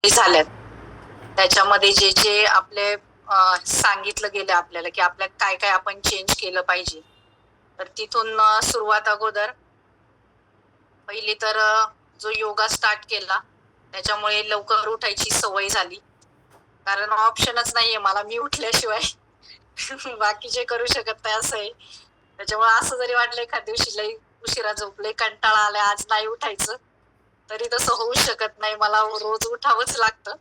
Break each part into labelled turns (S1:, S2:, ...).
S1: झाल्यात. त्याच्यामध्ये जे जे आपले सांगितलं गेलं आपल्याला की आपल्यात काय काय आपण चेंज केलं पाहिजे. तर तिथून सुरुवात अगोदर पहिली तर जो योगा स्टार्ट केला त्याच्यामुळे लवकर उठायची सवय झाली. कारण ऑप्शनच नाहीये मला, मी उठल्याशिवाय बाकीचे करू शकत नाही असं आहे. त्याच्यामुळे असं जरी वाटलं एखाद दिवशी लई उशिरा झोपले, कंटाळा आलाय, आज नाही उठायचं, तरी तसं होऊच शकत नाही. मला रोज उठावंच लागतं.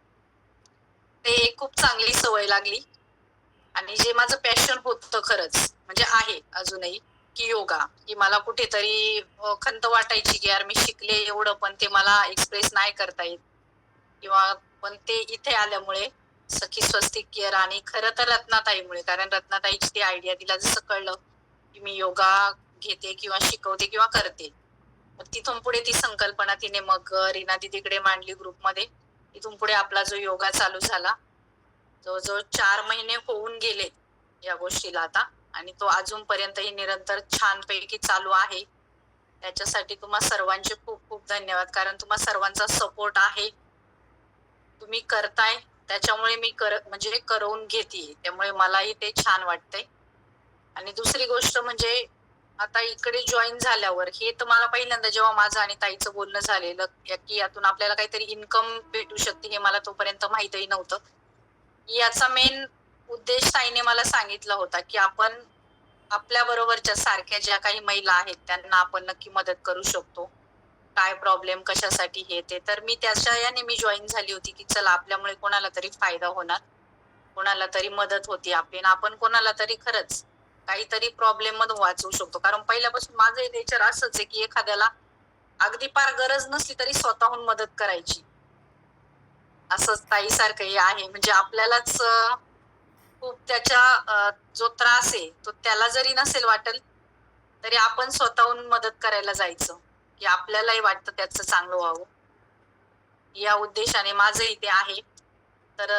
S1: ते खूप चांगली सवय लागली. आणि जे माझं पॅशन होतं खरंच, म्हणजे आहे अजूनही, की योगा, की मला कुठेतरी खंत वाटायची की यार मी शिकले एवढं पण ते मला एक्सप्रेस नाही करता येत. किंवा पण ते इथे आल्यामुळे सखी स्वस्तिक केअर आणि खरं तर रत्नाताईमुळे, कारण रत्नाताईची ती आयडिया तिला जसं कळलं की मी योगा घेते किंवा शिकवते किंवा करते, मग तिथून पुढे ती संकल्पना तिने मग रीना दीदीकडे मांडली ग्रुपमध्ये. तिथून पुढे आपला जो योगा चालू झाला, जवळजवळ 4 महिने होऊन गेले या गोष्टीला आता, आणि तो अजूनपर्यंतही निरंतर छानपैकी चालू आहे. त्याच्यासाठी तुम्हा सर्वांचे खूप खूप धन्यवाद, कारण तुम्हा सर्वांचा सपोर्ट आहे, तुम्ही करताय, त्याच्यामुळे मी म्हणजे करवून घेते, त्यामुळे मलाही ते छान वाटतंय. आणि दुसरी गोष्ट म्हणजे आता इकडे जॉईन झाल्यावर हे तर मला पहिल्यांदा जेव्हा माझं आणि ताईचं बोलणं झालेलं की यातून आपल्याला काहीतरी इन्कम भेटू शकते, हे मला तोपर्यंत माहितही नव्हतं. याचा मेन उद्देश ताईने मला सांगितला होता की आपण आपल्या बरोबरच्या सारख्या ज्या काही महिला आहेत त्यांना आपण नक्की मदत करू शकतो. काय प्रॉब्लेम कशासाठी हे ते, तर मी त्याच्या याने मी जॉईन झाली होती की चला आपल्यामुळे कोणाला तरी फायदा होणार, कोणाला तरी मदत होती आपली, आणि आपण कोणाला तरी खरंच काहीतरी प्रॉब्लेम मधून वाचवू शकतो. कारण पहिल्यापासून माझं नेचर असंच आहे की एखाद्याला अगदी फार गरज नसली तरी स्वतःहून मदत करायची. असंच ताईसारखंही आहे, म्हणजे आपल्यालाच खूप त्याच्या जो त्रास आहे तो त्याला जरी नसेल वाटेल तरी आपण स्वतःहून मदत करायला जायचं, की आपल्यालाही वाटतं त्याचं चांगलं व्हावं. या उद्देशाने माझं इथे आहे. तर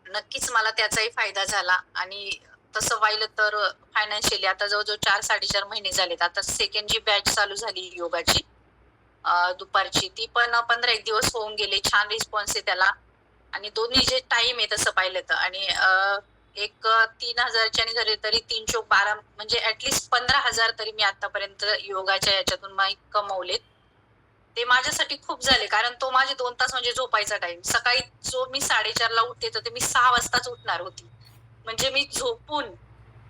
S1: नक्कीच मला त्याचाही फायदा झाला. आणि तसं पाहिलं तर फायनान्शियली आता जवळजवळ 4-4.5 महिने झालेत. आता सेकंड जी बॅच चालू झाली योगाची दुपारची, ती पण 15-1 दिवस होऊन गेले. छान रिस्पॉन्स आहे त्याला. आणि दोन्ही जे टाइम आहे तसं पाहिलं तर, आणि एक 3,000च्या झाले तरी 3 चोक 12, म्हणजे ऍटलिस्ट 15,000 तरी मी आतापर्यंत योगाच्या याच्यातून कमवलेत. ते माझ्यासाठी खूप झाले, कारण तो माझे 2 तास म्हणजे झोपायचा टाइम. सकाळी जो मी 4:30ला उठते तर ते मी 6 वाजताच उठणार होती. म्हणजे मी झोपून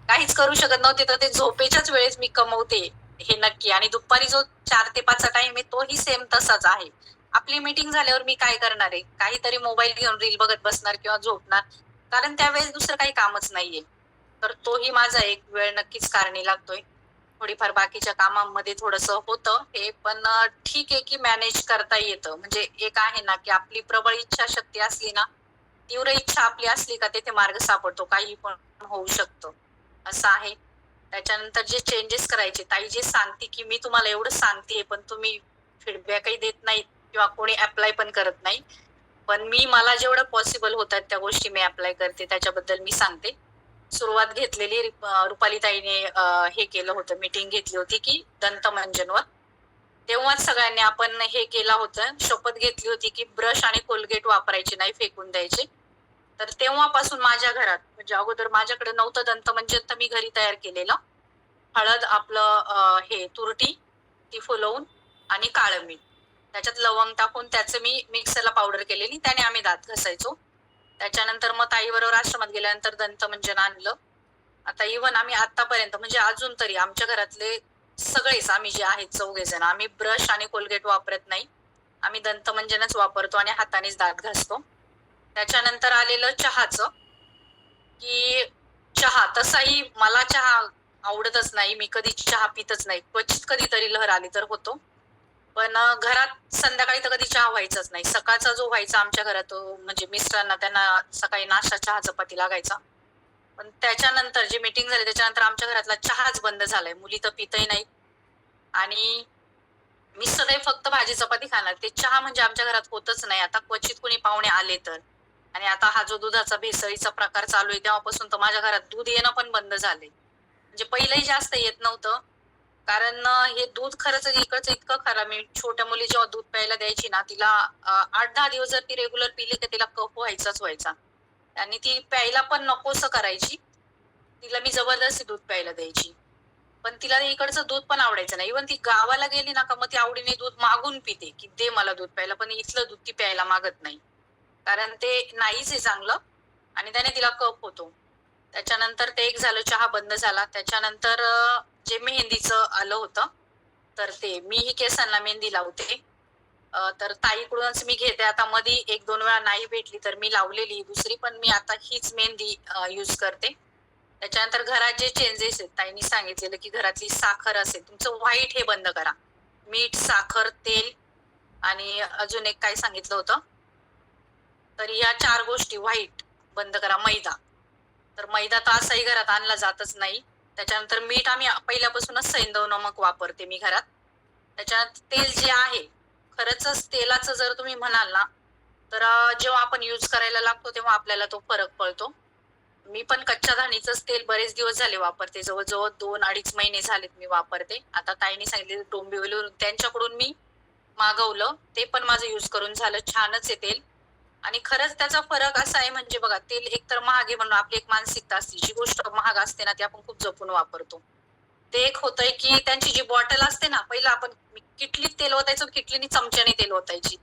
S1: काहीच करू शकत नव्हते, तर ते झोपेच्याच वेळेस मी कमवते हे नक्की. आणि दुपारी जो 4 ते 5चा टाइम आहे तोही सेम तसाच आहे. आपली मीटिंग झाल्यावर मी काय करणार आहे, काहीतरी मोबाईल घेऊन रील बघत बसणार किंवा झोपणार, कारण त्यावेळेस दुसरं काही कामच नाहीये. तर तोही माझा एक वेळ नक्कीच कारणी लागतोय. थोडीफार बाकीच्या कामांमध्ये थोडंसं होतं हे, पण ठीक आहे की मॅनेज करता येतं. म्हणजे एक आहे ना की आपली प्रबळ इच्छाशक्ती असली ना, तीव्र इच्छा आपली असली का तिथे मार्ग सापडतो, काही पण होऊ शकतं असं आहे. त्याच्यानंतर जे चेंजेस करायचे, ताई जे सांगते की मी तुम्हाला एवढं सांगतेय पण तुम्ही फीडबॅकही देत नाहीत किंवा कोणी अप्लाय पण करत नाही, पण मला जेवढं पॉसिबल होतात त्या गोष्टी मी अप्लाय करते, त्याच्याबद्दल मी सांगते. सुरुवात घेतलेली रुपालीताईने हे केलं होतं, मीटिंग घेतली होती की दंतमंजनवर. तेव्हाच सगळ्यांनी आपण हे केलं होतं, शपथ घेतली होती की ब्रश आणि कोलगेट वापरायचे नाही, फेकून द्यायचे. तर तेव्हापासून माझ्या घरात, म्हणजे अगोदर माझ्याकडे नव्हतं दंतमंजन, तर मी घरी तयार केलेलं. हळद, आपलं हे तुरटी, ती फुलवून, आणि काळं मीठ, त्याच्यात लवंग टाकून त्याचं मी मिक्सरला पावडर केलेली, त्याने आम्ही दात घासायचो. त्याच्यानंतर मग ताईबरोबर आश्रमात गेल्यानंतर दंतमंजन आणलं. आता इव्हन आम्ही आतापर्यंत म्हणजे अजून तरी आमच्या घरातले सगळेच आम्ही जे आहेत 4 जण, आम्ही ब्रश आणि कोलगेट वापरत नाही, आम्ही दंतमंजनच वापरतो आणि हातानेच दात घासतो. त्याच्यानंतर आलेलं चहाचं, की चहा तसाही मला चहा आवडतच नाही, मी कधी चहा पितच नाही, क्वचित कधीतरी लहर आली तर होतो. पण घरात संध्याकाळी तर कधी चहा व्हायचाच नाही. सकाळचा जो व्हायचा आमच्या घरात म्हणजे मिस्टरांना, त्यांना सकाळी नाश्ता चहा चपाती लागायचा. पण त्याच्यानंतर जे मीटिंग झाली त्याच्यानंतर आमच्या घरातला चहाच बंद झालाय. मुली तर पितही नाही, आणि मी सगळे फक्त भाजी चपाती खाणार. ते चहा म्हणजे आमच्या घरात होतच नाही. आता क्वचित कोणी पाहुणे आले तर. आणि आता हा जो दुधाचा भेसळीचा प्रकार चालू आहे तेव्हापासून तर माझ्या घरात दूध येणं पण बंद झालंय. म्हणजे पहिलंही जास्त येत नव्हतं, कारण हे दूध खरंच इकडचं इतकं खरं. मी छोट्या मुली जेव्हा दूध प्यायला द्यायची ना, तिला 8-10 दिवस जर ती रेग्युलर पिली तर तिला कफ व्हायचाच व्हायचा. आणि ती प्यायला पण नकोसं करायची. तिला मी जबरदस्ती दूध प्यायला द्यायची. पण तिला इकडचं दूध पण आवडायचं नाही. इव्हन ती गावाला गेली ना का मग ती आवडीने दूध मागून पिते, की दे मला दूध प्यायला. पण इथलं दूध ती प्यायला मागत नाही. कारण ते नाहीच आहे चांगलं आणि त्याने तिला कफ होतो. त्याच्यानंतर ते एक झालं, चहा बंद झाला. त्याच्यानंतर जे मेहंदीचं आलं होतं, तर ते मीही केसांना मेहंदी लावते. तर ताईकडूनच मी घेते. आता मधी 1-2 वेळा नाही भेटली तर मी लावलेली दुसरी, पण मी आता हीच मेहंदी यूज करते. त्याच्यानंतर घरात जे चेंजेस आहेत, ताईंनी सांगितलेलं की घरातली साखर असेल, तुमचं व्हाईट हे बंद करा. मीठ, साखर, तेल आणि अजून एक काय सांगितलं होतं, तर ह्या 4 गोष्टी व्हाईट बंद करा. मैदा, तर मैदा तर असाही घरात आणला जातच नाही. त्याच्यानंतर मीठ आम्ही पहिल्यापासूनच सैंधव नमक वापरते मी घरात. त्याच्यात तेल जे आहे, खरंच तेलाचं जर तुम्ही म्हणाल ना, तर जेव्हा आपण यूज करायला लागतो तेव्हा आपल्याला तो फरक पडतो. मी पण कच्च्या घाणीचंच तेल बरेच दिवस झाले वापरते. जवळ-जवळ 2-2.5 महिने झालेत मी वापरते. आता ताईंनी सांगितले डोंबिवलीवरून त्यांच्याकडून मी मागवलं. ते पण माझं यूज करून झालं. छानच आहे तेल. आणि खरंच त्याचा फरक असा आहे, म्हणजे बघा, तेल एकतर महाग आहे म्हणून आपली एक मानसिकता असते. जी गोष्ट महाग असते ना ती आपण खूप जपून वापरतो. ते एक होतंय की त्यांची जी बॉटल असते ना, पहिलं आपण किटलीत तेल ओतायचो, किटलीने चमच्याने तेल ओतायची.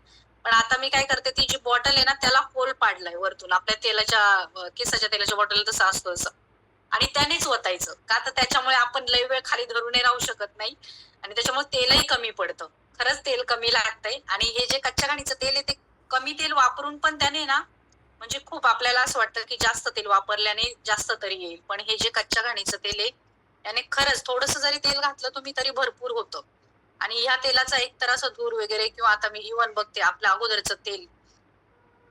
S1: पण आता मी काय करते, ती जी बॉटल आहे ना त्याला होल पाडलाय वरतून. आपल्या तेलाच्या केसाच्या तेलाच्या बॉटल जसं असतं तसं. आणि त्यानेच ओतायचं. का तर त्याच्यामुळे आपण लय वेळ खाली धरूनही राहू शकत नाही आणि त्याच्यामुळे तेलही कमी पडतं. खरंच तेल कमी लागतंय आणि हे जे कच्च्या घाणीचं तेल आहे ते कमी तेल वापरून पण त्याने ना, म्हणजे खूप आपल्याला असं वाटतं की जास्त तेल वापरल्याने जास्त तरी येईल. पण हे जे कच्च्या घाणीचं तेल आहे, त्याने खरंच थोडंसं जरी तेल घातलं तुम्ही तरी भरपूर होतं. आणि ह्या तेलाचा एकतर असं धूर वगैरे, किंवा आता मी इव्हन बघते आपलं अगोदरचं तेल,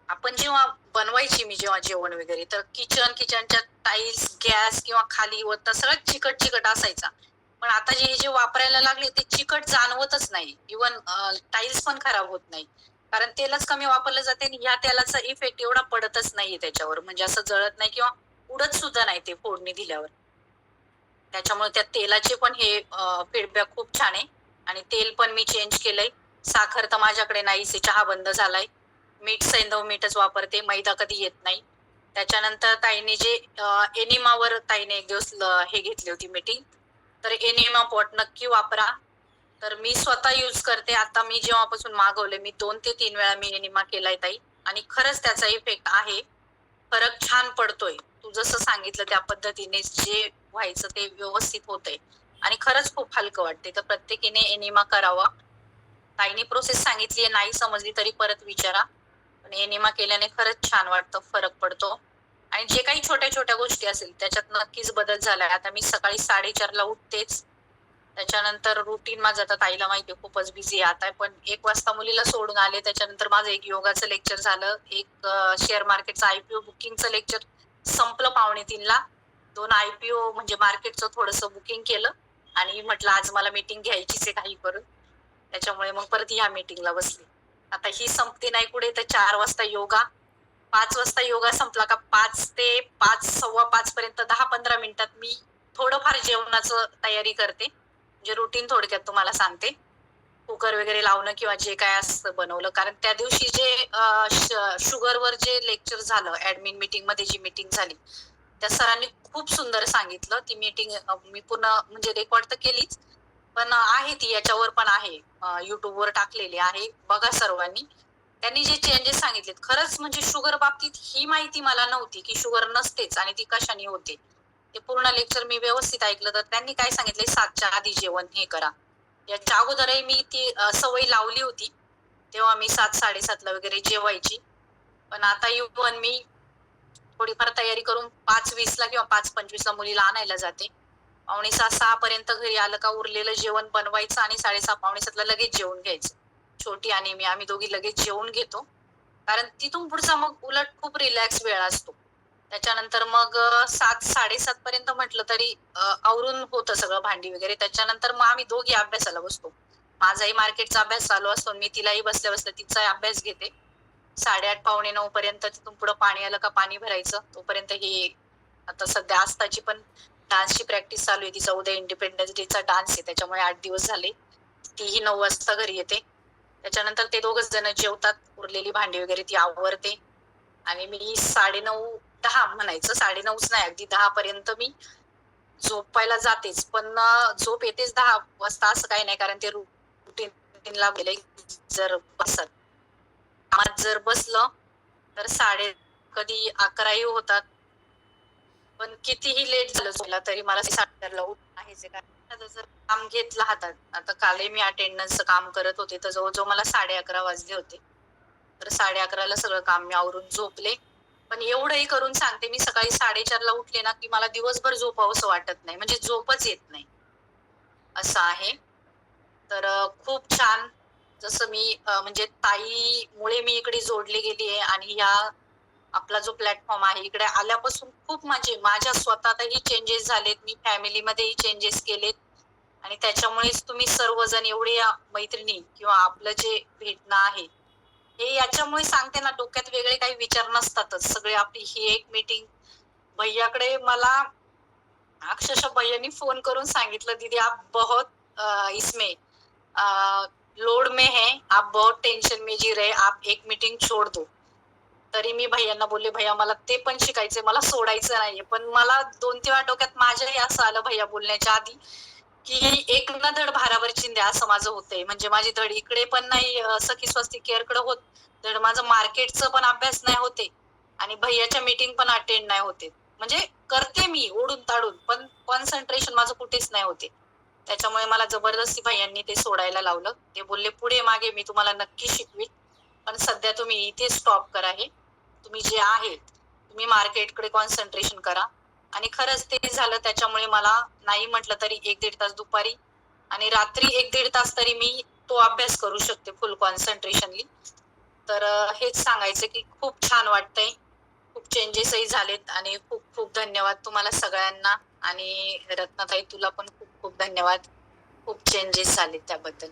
S1: आपण जेव्हा बनवायची मी जेव्हा जेवण वगैरे, तर किचनच्या टाईल्स, गॅस किंवा खाली वरता सगळं चिकट असायचा. पण आता जे वापरायला लागले ते चिकट जाणवतच नाही. इव्हन टाईल्स पण खराब होत नाही. कारण तेलच कमी वापरलं जाते आणि ह्या तेलाचा इफेक्ट एवढा पडतच नाहीये त्याच्यावर. म्हणजे असं जळत नाही किंवा उडत सुद्धा नाही ते फोडणी दिल्यावर. त्याच्यामुळे त्या तेलाचे पण हे फीडबॅक खूप छान आहे. आणि तेल पण मी चेंज केलंय. साखर तर माझ्याकडे नाहीच आहे, चहा बंद झालाय. मीठ सैंधव मीठच वापरते, मैदा कधी येत नाही. त्याच्यानंतर ताईने जे एनिमावर ताईने एक दिवस हे घेतली होती मीटिंग, तर एनिमा पॉट नक्की वापरा. तर मी स्वतः यूज करते. आता मी जेव्हापासून मागवले, मी 2 ते 3 वेळा मी एनिमा केलाय ताई, आणि खरंच त्याचा इफेक्ट आहे. फरक छान पडतोय. तू जसं सांगितलं त्या पद्धतीने जे व्हायचं ते व्यवस्थित होतंय आणि खरंच खूप हलकं वाटते. तर प्रत्येकीने एनिमा करावा. ताईने प्रोसेस सांगितलीये, नाही समजली तरी परत विचारा. पण एनिमा केल्याने खरंच छान वाटतं, फरक पडतो. आणि जे काही छोट्या-छोट्या गोष्टी असेल त्याच्यात नक्कीच बदल झालाय. आता मी सकाळी 4:30ला उठतेच. त्याच्यानंतर रुटीन माझं आता ताईला माहिती आहे खूपच बिझी आहे आता. पण 1 वाजता मुलीला सोडून आले. त्याच्यानंतर माझं एक योगाचं लेक्चर झालं. एक शेअर मार्केटचं आयपीओ बुकिंगचं लेक्चर संपलं 2:45ला. 2 आयपीओ म्हणजे मार्केटचं थोडंसं बुकिंग केलं आणि म्हटलं आज मला मीटिंग घ्यायचीच आहे काही करून. त्याच्यामुळे मग परत ह्या मीटिंगला बसली. आता ही संपते नाही पुढे तर 4 वाजता योगा. 5 वाजता योगा संपला का 5 ते 5, सव्वा 5 पर्यंत 10-15 मिनिटात मी थोडंफार जेवणाचं तयारी करते. म्हणजे रुटीन थोडक्यात तुम्हाला सांगते. कुकर वगैरे लावणं किंवा जे काय असतं बनवलं. कारण त्या दिवशी जे शुगरवर जे लेक्चर झालं, ॲडमिन मीटिंगमध्ये जी मीटिंग झाली, त्या सरांनी खूप सुंदर सांगितलं. ती मीटिंग मी पूर्ण म्हणजे रेकॉर्ड तर केलीच, पण आहे ती याच्यावर पण आहे. YouTubeवर टाकलेली आहे. बघा सर्वांनी. त्यांनी जे चेंजेस सांगितलेत, खरंच म्हणजे शुगर बाबतीत ही माहिती मला नव्हती, की शुगर नसतेच आणि ती कशाने होते. ते पूर्ण लेक्चर मी व्यवस्थित ऐकलं. तर त्यांनी काय सांगितलंय, 7च्या आधी जेवण हे करा. याच्या अगोदरही मी ती सवय लावली होती. तेव्हा मी 7-7:30ला वगैरे जेवायची. पण आता इव्हन मी थोडीफार तयारी करून 5:20ला किंवा 5:25ला मुलीला आणायला जाते. 5:45-6 पर्यंत घरी आलं का उरलेलं जेवण बनवायचं आणि 6:30-6:45ला लगेच जेवून घ्यायचं. छोटी आणि मी आम्ही दोघी लगेच जेवून घेतो. कारण तिथून पुढचा मग उलट खूप रिलॅक्स वेळ असतो. त्याच्यानंतर मग 7-7:30 पर्यंत म्हटलं तरी आवरून होतं सगळं भांडी वगैरे. त्याच्यानंतर मग आम्ही दोघी अभ्यासाला बसतो. माझाही मार्केटचा अभ्यास चालू असतो. मी तिलाही बसल्या-बसल्या तिचाही अभ्यास घेते. 8:30 पावणे 9 पर्यंत तिथून पुढं पाणी आलं का पाणी भरायचं. तोपर्यंत हे आता सध्या आस्ताची पण डान्सची प्रॅक्टिस चालू आहे. तिचा उद्या इंडिपेंडन्स डेचा डान्स आहे, त्याच्यामुळे 8 दिवस झाले. तीही 9 वाजता घरी येते. त्याच्यानंतर ते दोघच जण जेवतात, उरलेली भांडी वगैरे ती आवरते आणि मी 9:30 10 म्हणायचं, 9:30च नाही, अगदी 10 पर्यंत मी झोपायला जातेच. पण झोप येतेच 10 वाजता असं काही नाही, कारण ते रुटीन लावलेलं जर बसत कामात जर बसलं तर कधी 11ही होतात. पण कितीही लेट झालं झोपायला तरी मला 7:30ला उठणं आहेच आहे. कारण आता जर काम घेतलं हातात, आता कालही मी अटेंडन्सचं काम करत होते, तर जवळ-जवळ मला 11:30 वाजले होते. तर 11:30ला सगळं काम मी आवरून झोपले. पण एवढंही करून सांगते, मी सकाळी 4:30ला उठले ना, की मला दिवसभर झोपावंसं वाटत नाही. म्हणजे झोपच येत नाही. असं आहे. तर खूप छान. जसं मी म्हणजे ताईमुळे मी इकडे जोडली गेली आहे आणि आपला जो प्लॅटफॉर्म आहे, इकडे आल्यापासून खूप म्हणजे माझ्या स्वतःतही चेंजेस झालेत. मी फॅमिलीमध्येही चेंजेस केलेत आणि त्याच्यामुळेच तुम्ही सर्वजण एवढे मैत्रिणी किंवा आपलं जे भेटणं आहे, हे याच्यामुळे सांगते ना, डोक्यात वेगळे काही विचार नसतातच. सगळे आपली ही एक मीटिंग भैय्याकडे मला अक्षरशः भैय्यांनी फोन करून सांगितलं, "दीदी आप बहुत इसमें लोड में हैं, आप बहुत टेंशन में जी रहे, आप एक मीटिंग छोड़ दो." तरी मी भैय्यांना बोलले, "भैय्या मला ते पण शिकायचंय, मला सोडायचं नाहीये." पण मला 2-3 वेळा डोक्यात माझ्याही असं आलं भैय्या बोलण्याच्या आधी, की एक ना धड भाराभर चिंध्या असं माझं होतंय. म्हणजे माझी धड इकडे पण नाही सखी स्वस्तिक केअरकडे होत, धड माझं मार्केटचं पण अभ्यास नाही होते आणि भैय्याच्या मीटिंग पण अटेंड नाही होते. म्हणजे करते मी ओढून-ताडून, पण कॉन्सन्ट्रेशन माझं कुठेच नाही होते. त्याच्यामुळे मला जबरदस्ती भैय्यांनी ते सोडायला लावलं. ते बोलले, "पुढे-मागे मी तुम्हाला नक्की शिकवीन, पण सध्या तुम्ही इथे स्टॉप करा हे. तुम्ही जे आहे, तुम्ही मार्केटकडे कॉन्सन्ट्रेशन करा." आणि खरंच ते झालं. त्याच्यामुळे मला नाही म्हटलं तरी 1-1.5 तास दुपारी आणि रात्री 1-1.5 तास तरी मी तो अभ्यास करू शकते फुल कॉन्सन्ट्रेशननी. तर हेच सांगायचं की खूप छान वाटतंय. खूप चेंजेसही झालेत आणि खूप खूप धन्यवाद तुम्हाला सगळ्यांना आणि रत्नाताई तुला पण खूप खूप धन्यवाद. खूप चेंजेस झालेत त्याबद्दल.